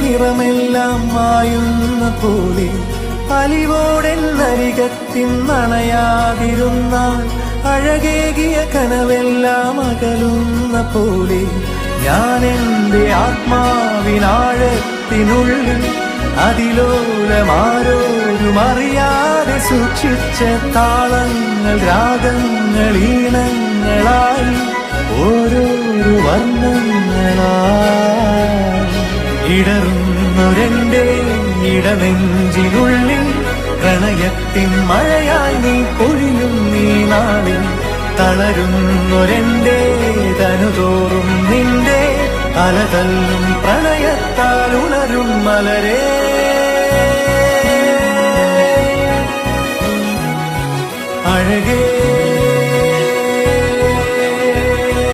നിറമെല്ലാം മായുന്ന പോലെ അലിവോടെന്നരികത്തിന്നണയാതിരുന്നാൽ അഴകേകിയ കനവെല്ലാം അകലുന്ന പോലെ ഞാൻ എൻ്റെ ആത്മാവിനാഴത്തിനുള്ളിൽ അതിലോലമാരോരും അറിയാതെ സൂക്ഷിച്ച താളങ്ങൾ രാഗങ്ങൾ ഈണങ്ങളായി ഓരോരോ വർണ്ണങ്ങളായി ഇടറുന്നൊരെന്റെ ഇടനെഞ്ചിനുള്ളിൽ പ്രണയത്തിൻ മഴയായി നീ പൊഴിയും നീ നാളിൽ തളരുന്നൊരെന്റെ തനുതോറും നിന്റെ അലതല്ലും പ്രണയത്താൽ ഉണരും മലരേ